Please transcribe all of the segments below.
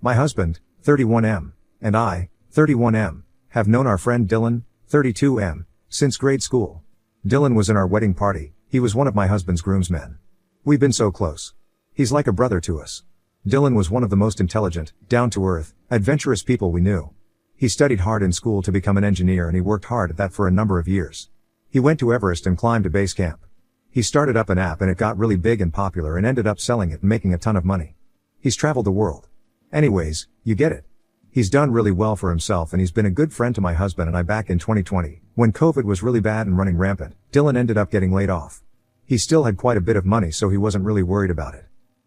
My husband, 31M, and I, 31M, have known our friend Dylan, 32M, since grade school. Dylan was in our wedding party. He was one of my husband's groomsmen. We've been so close. He's like a brother to us. Dylan was one of the most intelligent, down-to-earth, adventurous people we knew. He studied hard in school to become an engineer and he worked hard at that for a number of years. He went to Everest and climbed to base camp. He started up an app and it got really big and popular and ended up selling it and making a ton of money. He's traveled the world. Anyways, you get it. He's done really well for himself and he's been a good friend to my husband and I back in 2020, when COVID was really bad and running rampant. Dylan ended up getting laid off. He still had quite a bit of money so he wasn't really worried about it.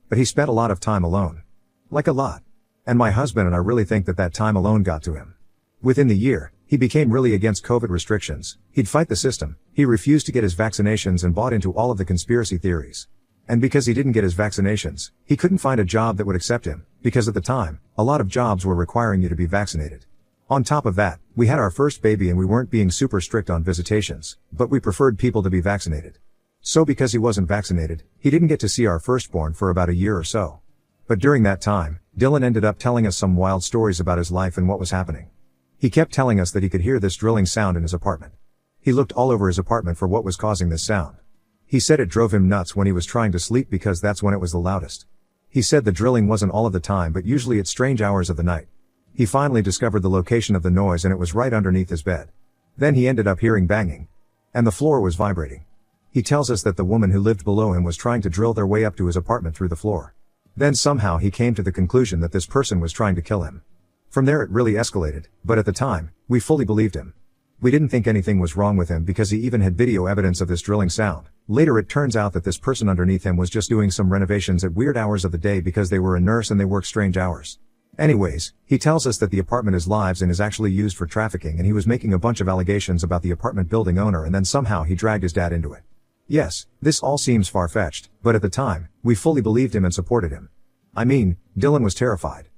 But he spent a lot of time alone. Like a lot. And my husband and I really think that time alone got to him. Within the year, he became really against COVID restrictions. He'd fight the system. He refused to get his vaccinations and bought into all of the conspiracy theories. And because he didn't get his vaccinations, he couldn't find a job that would accept him, because at the time, a lot of jobs were requiring you to be vaccinated. On top of that, we had our first baby and we weren't being super strict on visitations, but we preferred people to be vaccinated. So because he wasn't vaccinated, he didn't get to see our firstborn for about a year or so. But during that time, Dylan ended up telling us some wild stories about his life and what was happening. He kept telling us that he could hear this drilling sound in his apartment. He looked all over his apartment for what was causing this sound. He said it drove him nuts when he was trying to sleep because that's when it was the loudest. He said the drilling wasn't all of the time but usually at strange hours of the night. He finally discovered the location of the noise and it was right underneath his bed. Then he ended up hearing banging. And the floor was vibrating. He tells us that the woman who lived below him was trying to drill their way up to his apartment through the floor. Then somehow he came to the conclusion that this person was trying to kill him. From there it really escalated, but at the time, we fully believed him. We didn't think anything was wrong with him because he even had video evidence of this drilling sound. Later it turns out that this person underneath him was just doing some renovations at weird hours of the day because they were a nurse and they work strange hours. Anyways, he tells us that the apartment is lives and is actually used for trafficking and he was making a bunch of allegations about the apartment building owner and then somehow he dragged his dad into it. Yes, this all seems far-fetched, but at the time, we fully believed him and supported him. I mean, Dylan was terrified.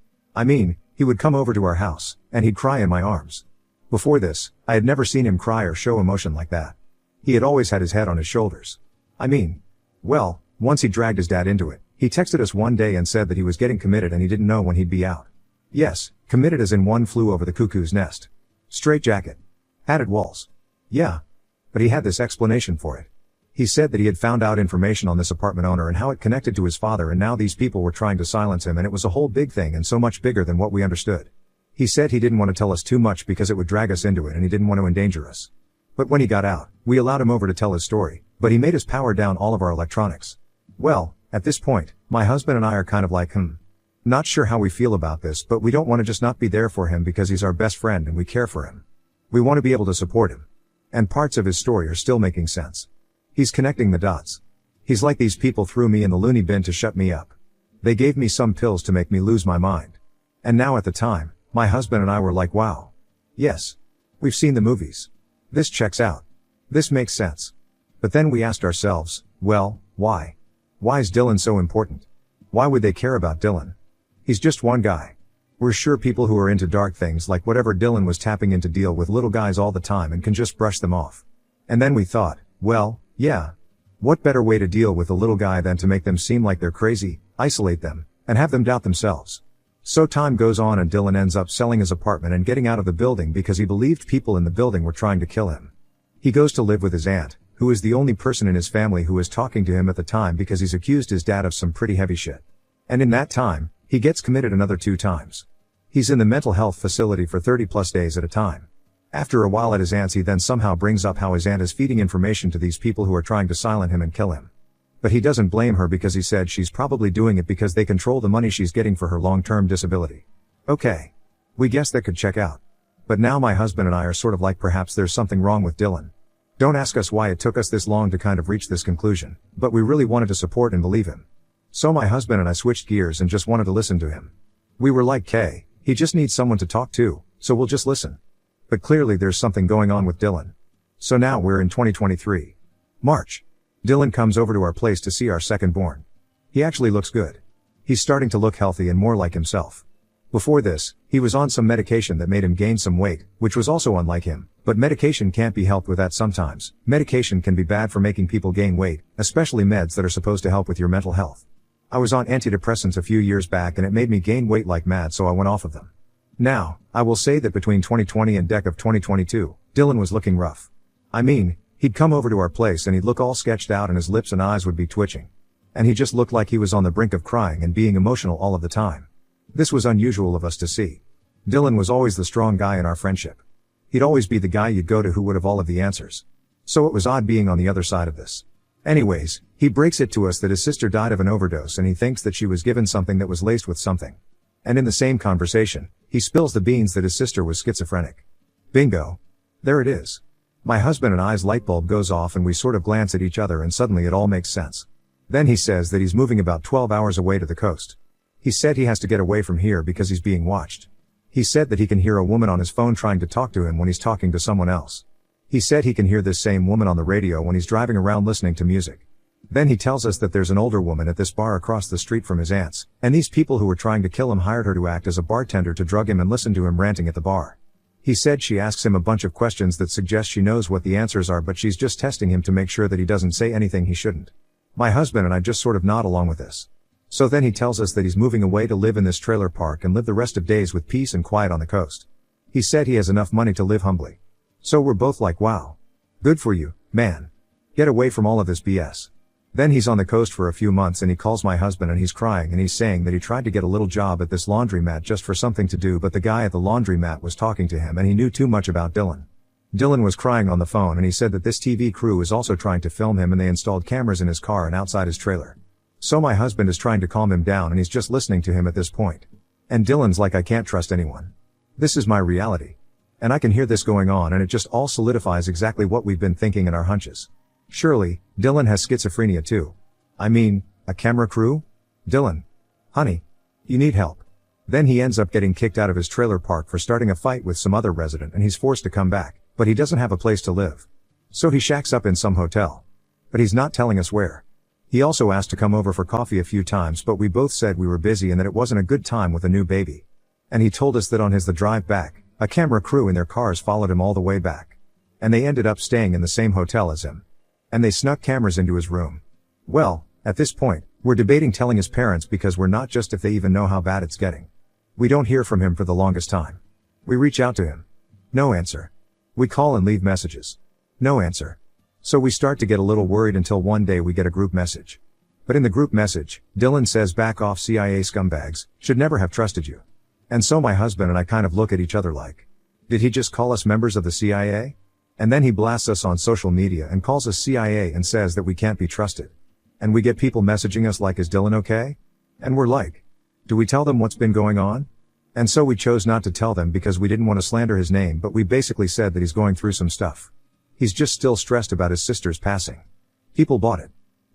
He would come over to our house, and he'd cry in my arms. Before this, I had never seen him cry or show emotion like that. He had always had his head on his shoulders. Well, once he dragged his dad into it, he texted us one day and said that he was getting committed and he didn't know when he'd be out. Yes, committed as in one flew over the cuckoo's nest. Straight jacket. Added walls. Yeah. But he had this explanation for it. He said that he had found out information on this apartment owner and how it connected to his father and now these people were trying to silence him and it was a whole big thing and so much bigger than what we understood. He said he didn't want to tell us too much because it would drag us into it and he didn't want to endanger us. But when he got out, we allowed him over to tell his story, but he made us power down all of our electronics. Well, at this point, my husband and I are kind of like, not sure how we feel about this, but we don't want to just not be there for him because he's our best friend and we care for him. We want to be able to support him. And parts of his story are still making sense. He's connecting the dots. He's like these people threw me in the loony bin to shut me up. They gave me some pills to make me lose my mind. And now at the time, my husband and I were like, wow. Yes. We've seen the movies. This checks out. This makes sense. But then we asked ourselves, well, why? Why is Dylan so important? Why would they care about Dylan? He's just one guy. We're sure people who are into dark things like whatever Dylan was tapping into deal with little guys all the time and can just brush them off. And then we thought, well, yeah. What better way to deal with a little guy than to make them seem like they're crazy, isolate them, and have them doubt themselves. So time goes on and Dylan ends up selling his apartment and getting out of the building because he believed people in the building were trying to kill him. He goes to live with his aunt, who is the only person in his family who is talking to him at the time because he's accused his dad of some pretty heavy shit. And in that time, he gets committed another 2 times. He's in the mental health facility for 30+ days at a time. After a while at his aunt's he then somehow brings up how his aunt is feeding information to these people who are trying to silence him and kill him. But he doesn't blame her because he said she's probably doing it because they control the money she's getting for her long-term disability. Okay. We guess that could check out. But now my husband and I are sort of like perhaps there's something wrong with Dylan. Don't ask us why it took us this long to kind of reach this conclusion, but we really wanted to support and believe him. So my husband and I switched gears and just wanted to listen to him. We were like, he just needs someone to talk to, so we'll just listen. But clearly there's something going on with Dylan. So now we're in 2023. March. Dylan comes over to our place to see our second born. He actually looks good. He's starting to look healthy and more like himself. Before this, he was on some medication that made him gain some weight, which was also unlike him, but medication can't be helped with that sometimes. Medication can be bad for making people gain weight, especially meds that are supposed to help with your mental health. I was on antidepressants a few years back and it made me gain weight like mad, so I went off of them. Now, I will say that between 2020 and Dec of 2022, Dylan was looking rough. I mean, he'd come over to our place and he'd look all sketched out and his lips and eyes would be twitching. And he just looked like he was on the brink of crying and being emotional all of the time. This was unusual of us to see. Dylan was always the strong guy in our friendship. He'd always be the guy you'd go to who would have all of the answers. So it was odd being on the other side of this. Anyways, he breaks it to us that his sister died of an overdose and he thinks that she was given something that was laced with something. And in the same conversation, he spills the beans that his sister was schizophrenic. Bingo. There it is. My husband and I's light bulb goes off and we sort of glance at each other and suddenly it all makes sense. Then he says that he's moving about 12 hours away to the coast. He said he has to get away from here because he's being watched. He said that he can hear a woman on his phone trying to talk to him when he's talking to someone else. He said he can hear this same woman on the radio when he's driving around listening to music. Then he tells us that there's an older woman at this bar across the street from his aunt's, and these people who were trying to kill him hired her to act as a bartender to drug him and listen to him ranting at the bar. He said she asks him a bunch of questions that suggest she knows what the answers are, but she's just testing him to make sure that he doesn't say anything he shouldn't. My husband and I just sort of nod along with this. So then he tells us that he's moving away to live in this trailer park and live the rest of days with peace and quiet on the coast. He said he has enough money to live humbly. So we're both like, wow. Good for you, man. Get away from all of this BS. Then he's on the coast for a few months and he calls my husband and he's crying and he's saying that he tried to get a little job at this laundromat just for something to do, but the guy at the laundromat was talking to him and he knew too much about Dylan. Dylan was crying on the phone and he said that this TV crew is also trying to film him and they installed cameras in his car and outside his trailer. So my husband is trying to calm him down and he's just listening to him at this point. And Dylan's like, I can't trust anyone. This is my reality. And I can hear this going on and it just all solidifies exactly what we've been thinking and our hunches. Surely, Dylan has schizophrenia too. I mean, a camera crew? Dylan. Honey. You need help. Then he ends up getting kicked out of his trailer park for starting a fight with some other resident and he's forced to come back, but he doesn't have a place to live. So he shacks up in some hotel. But he's not telling us where. He also asked to come over for coffee a few times, but we both said we were busy and that it wasn't a good time with a new baby. And he told us that on the drive back, a camera crew in their cars followed him all the way back. And they ended up staying in the same hotel as him. And they snuck cameras into his room. Well, at this point, we're debating telling his parents because we're not just if they even know how bad it's getting. We don't hear from him for the longest time. We reach out to him. No answer. We call and leave messages. No answer. So we start to get a little worried until one day we get a group message. But in the group message, Dylan says, back off CIA scumbags, should never have trusted you. And so my husband and I kind of look at each other like, did he just call us members of the CIA? And then he blasts us on social media and calls us CIA and says that we can't be trusted. And we get people messaging us like, is Dylan okay? And we're like, do we tell them what's been going on? And so we chose not to tell them because we didn't want to slander his name, but we basically said that he's going through some stuff. He's just still stressed about his sister's passing. People bought it.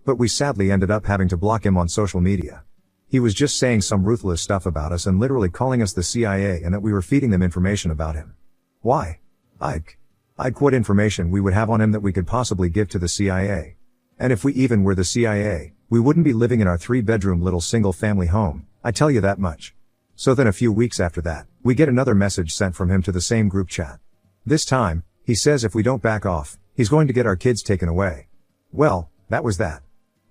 But we sadly ended up having to block him on social media. He was just saying some ruthless stuff about us and literally calling us the CIA and that we were feeding them information about him. Why? Ike, what information we would have on him that we could possibly give to the CIA? And if we even were the CIA, we wouldn't be living in our 3-bedroom little single-family home, I tell you that much. So then a few weeks after that, we get another message sent from him to the same group chat. This time, he says if we don't back off, he's going to get our kids taken away. Well, that was that.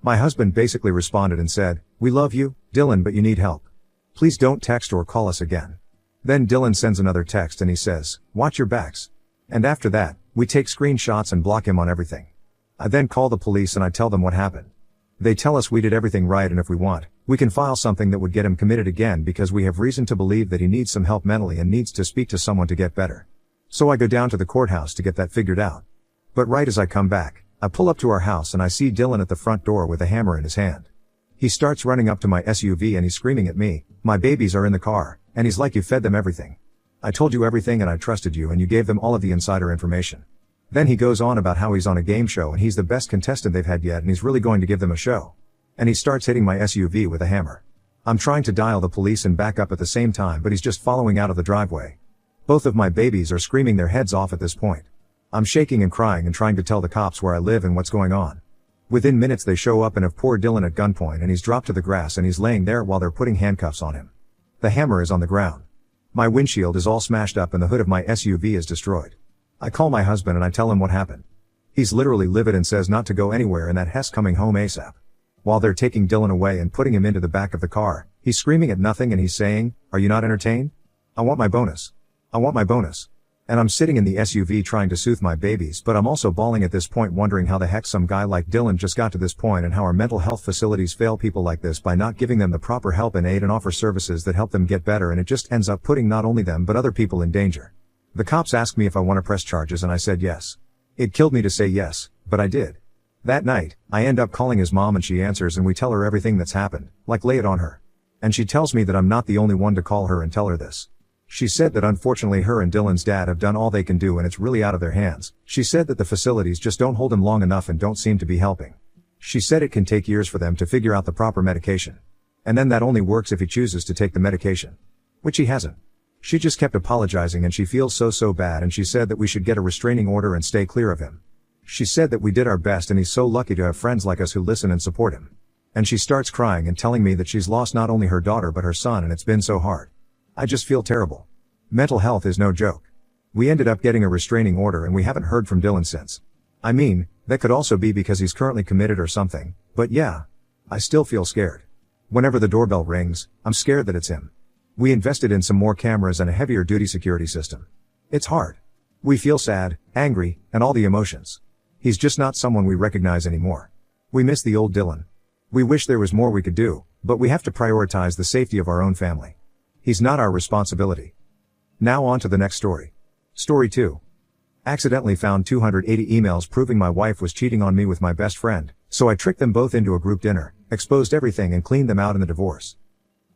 My husband basically responded and said, we love you, Dylan, but you need help. Please don't text or call us again. Then Dylan sends another text and he says, watch your backs. And after that, we take screenshots and block him on everything. I then call the police and I tell them what happened. They tell us we did everything right and if we want, we can file something that would get him committed again because we have reason to believe that he needs some help mentally and needs to speak to someone to get better. So I go down to the courthouse to get that figured out. But right as I come back, I pull up to our house and I see Dylan at the front door with a hammer in his hand. He starts running up to my SUV and he's screaming at me, my babies are in the car, and he's like, you fed them everything. I told you everything and I trusted you and you gave them all of the insider information. Then he goes on about how he's on a game show and he's the best contestant they've had yet and he's really going to give them a show. And he starts hitting my SUV with a hammer. I'm trying to dial the police and back up at the same time, but he's just following out of the driveway. Both of my babies are screaming their heads off at this point. I'm shaking and crying and trying to tell the cops where I live and what's going on. Within minutes they show up and have poor Dylan at gunpoint and he's dropped to the grass and he's laying there while they're putting handcuffs on him. The hammer is on the ground. My windshield is all smashed up and the hood of my SUV is destroyed. I call my husband and I tell him what happened. He's literally livid and says not to go anywhere and that Hess coming home ASAP. While they're taking Dylan away and putting him into the back of the car, he's screaming at nothing and he's saying, "Are you not entertained? I want my bonus. I want my bonus." And I'm sitting in the SUV trying to soothe my babies, but I'm also bawling at this point, wondering how the heck some guy like Dylan just got to this point, and how our mental health facilities fail people like this by not giving them the proper help and aid and offer services that help them get better, and it just ends up putting not only them but other people in danger. The cops asked me if I want to press charges and I said yes. It killed me to say yes, but I did. That night, I end up calling his mom and she answers and we tell her everything that's happened, like lay it on her. And she tells me that I'm not the only one to call her and tell her this. She said that unfortunately her and Dylan's dad have done all they can do and it's really out of their hands. She said that the facilities just don't hold him long enough and don't seem to be helping. She said it can take years for them to figure out the proper medication. And then that only works if he chooses to take the medication. Which he hasn't. She just kept apologizing and she feels so bad, and she said that we should get a restraining order and stay clear of him. She said that we did our best and he's so lucky to have friends like us who listen and support him. And she starts crying and telling me that she's lost not only her daughter but her son, and it's been so hard. I just feel terrible. Mental health is no joke. We ended up getting a restraining order and we haven't heard from Dylan since. I mean, that could also be because he's currently committed or something, but yeah. I still feel scared. Whenever the doorbell rings, I'm scared that it's him. We invested in some more cameras and a heavier duty security system. It's hard. We feel sad, angry, and all the emotions. He's just not someone we recognize anymore. We miss the old Dylan. We wish there was more we could do, but we have to prioritize the safety of our own family. He's not our responsibility. Now on to the next story. Story 2. Accidentally found 280 emails proving my wife was cheating on me with my best friend, so I tricked them both into a group dinner, exposed everything and cleaned them out in the divorce.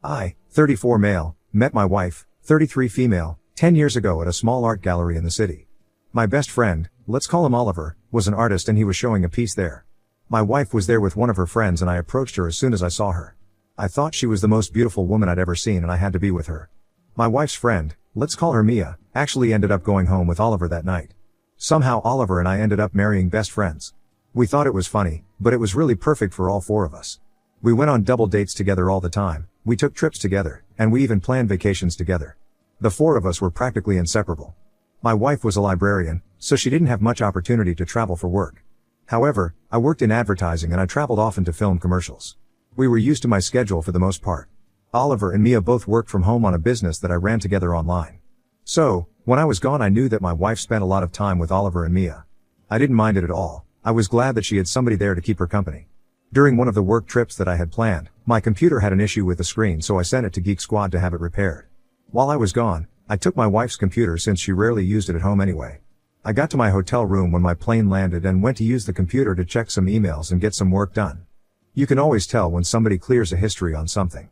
I, 34 male, met my wife, 33 female, 10 years ago at a small art gallery in the city. My best friend, let's call him Oliver, was an artist and he was showing a piece there. My wife was there with one of her friends and I approached her as soon as I saw her. I thought she was the most beautiful woman I'd ever seen and I had to be with her. My wife's friend, let's call her Mia, actually ended up going home with Oliver that night. Somehow Oliver and I ended up marrying best friends. We thought it was funny, but it was really perfect for all four of us. We went on double dates together all the time, we took trips together, and we even planned vacations together. The four of us were practically inseparable. My wife was a librarian, so she didn't have much opportunity to travel for work. However, I worked in advertising and I traveled often to film commercials. We were used to my schedule for the most part. Oliver and Mia both worked from home on a business that I ran together online. So, when I was gone I knew that my wife spent a lot of time with Oliver and Mia. I didn't mind it at all. I was glad that she had somebody there to keep her company. During one of the work trips that I had planned, my computer had an issue with the screen, so I sent it to Geek Squad to have it repaired. While I was gone, I took my wife's computer since she rarely used it at home anyway. I got to my hotel room when my plane landed and went to use the computer to check some emails and get some work done. You can always tell when somebody clears a history on something.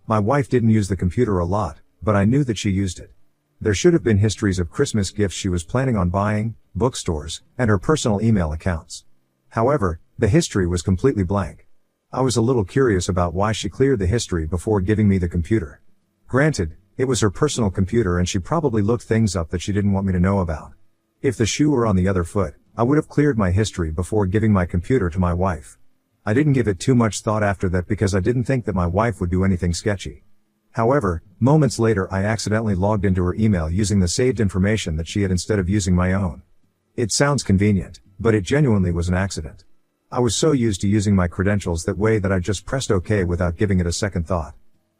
My wife didn't use the computer a lot, but I knew that she used it. There should have been histories of Christmas gifts she was planning on buying, bookstores, and her personal email accounts. However, the history was completely blank. I was a little curious about why she cleared the history before giving me the computer. Granted, it was her personal computer and she probably looked things up that she didn't want me to know about. If the shoe were on the other foot, I would have cleared my history before giving my computer to my wife. I didn't give it too much thought after that because I didn't think that my wife would do anything sketchy. However, moments later I accidentally logged into her email using the saved information that she had instead of using my own. It sounds convenient, but it genuinely was an accident. I was so used to using my credentials that way that I just pressed OK without giving it a second thought.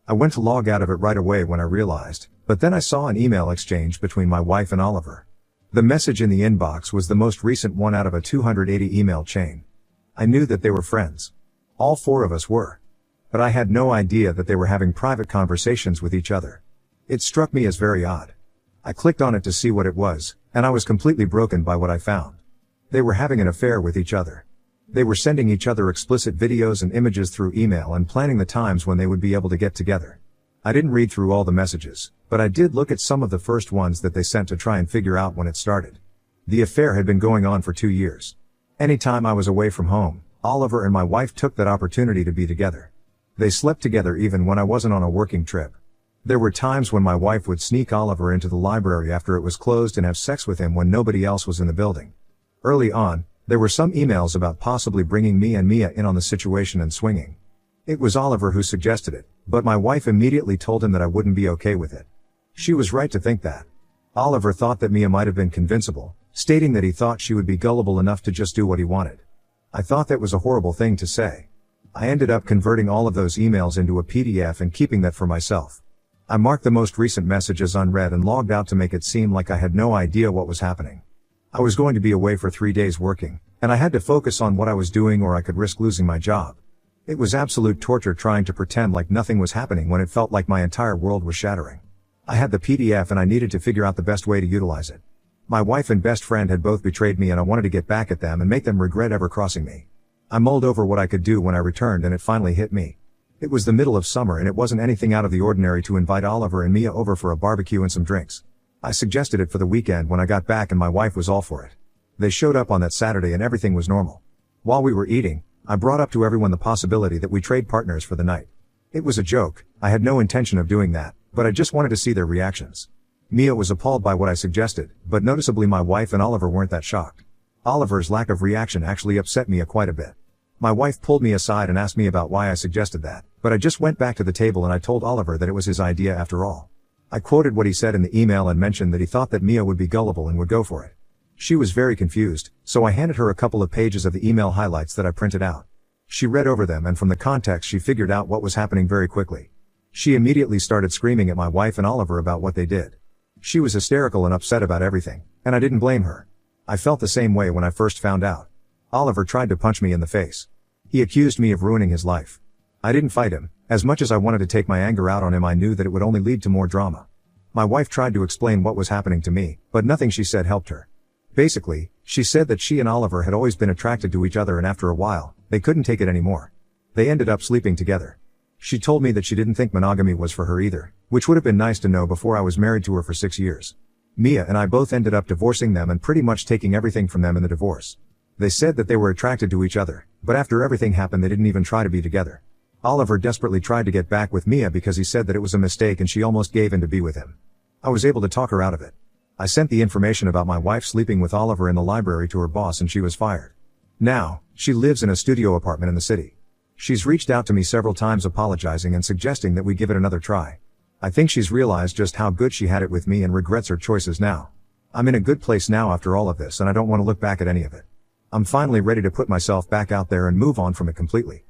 I went to log out of it right away when I realized, but then I saw an email exchange between my wife and Oliver. The message in the inbox was the most recent one out of a 280 email chain. I knew that they were friends. All four of us were. But I had no idea that they were having private conversations with each other. It struck me as very odd. I clicked on it to see what it was, and I was completely broken by what I found. They were having an affair with each other. They were sending each other explicit videos and images through email and planning the times when they would be able to get together. I didn't read through all the messages, but I did look at some of the first ones that they sent to try and figure out when it started. The affair had been going on for 2 years. Anytime I was away from home, Oliver and my wife took that opportunity to be together. They slept together even when I wasn't on a working trip. There were times when my wife would sneak Oliver into the library after it was closed and have sex with him when nobody else was in the building. Early on, there were some emails about possibly bringing me and Mia in on the situation and swinging. It was Oliver who suggested it, but my wife immediately told him that I wouldn't be okay with it. She was right to think that. Oliver thought that Mia might have been convincible, stating that he thought she would be gullible enough to just do what he wanted. I thought that was a horrible thing to say. I ended up converting all of those emails into a PDF and keeping that for myself. I marked the most recent message as unread and logged out to make it seem like I had no idea what was happening. I was going to be away for 3 days working, and I had to focus on what I was doing or I could risk losing my job. It was absolute torture trying to pretend like nothing was happening when it felt like my entire world was shattering. I had the PDF and I needed to figure out the best way to utilize it. My wife and best friend had both betrayed me and I wanted to get back at them and make them regret ever crossing me. I mulled over what I could do when I returned and it finally hit me. It was the middle of summer and it wasn't anything out of the ordinary to invite Oliver and Mia over for a barbecue and some drinks. I suggested it for the weekend when I got back and my wife was all for it. They showed up on that Saturday and everything was normal. While we were eating, I brought up to everyone the possibility that we trade partners for the night. It was a joke, I had no intention of doing that, but I just wanted to see their reactions. Mia was appalled by what I suggested, but noticeably my wife and Oliver weren't that shocked. Oliver's lack of reaction actually upset Mia quite a bit. My wife pulled me aside and asked me about why I suggested that, but I just went back to the table and I told Oliver that it was his idea after all. I quoted what he said in the email and mentioned that he thought that Mia would be gullible and would go for it. She was very confused, so I handed her a couple of pages of the email highlights that I printed out. She read over them and from the context she figured out what was happening very quickly. She immediately started screaming at my wife and Oliver about what they did. She was hysterical and upset about everything, and I didn't blame her. I felt the same way when I first found out. Oliver tried to punch me in the face. He accused me of ruining his life. I didn't fight him. As much as I wanted to take my anger out on him, I knew that it would only lead to more drama. My wife tried to explain what was happening to me, but nothing she said helped her. Basically, she said that she and Oliver had always been attracted to each other and after a while, they couldn't take it anymore. They ended up sleeping together. She told me that she didn't think monogamy was for her either, which would have been nice to know before I was married to her for 6 years. Mia and I both ended up divorcing them and pretty much taking everything from them in the divorce. They said that they were attracted to each other, but after everything happened they didn't even try to be together. Oliver desperately tried to get back with Mia because he said that it was a mistake and she almost gave in to be with him. I was able to talk her out of it. I sent the information about my wife sleeping with Oliver in the library to her boss and she was fired. Now, she lives in a studio apartment in the city. She's reached out to me several times apologizing and suggesting that we give it another try. I think she's realized just how good she had it with me and regrets her choices now. I'm in a good place now after all of this and I don't want to look back at any of it. I'm finally ready to put myself back out there and move on from it completely.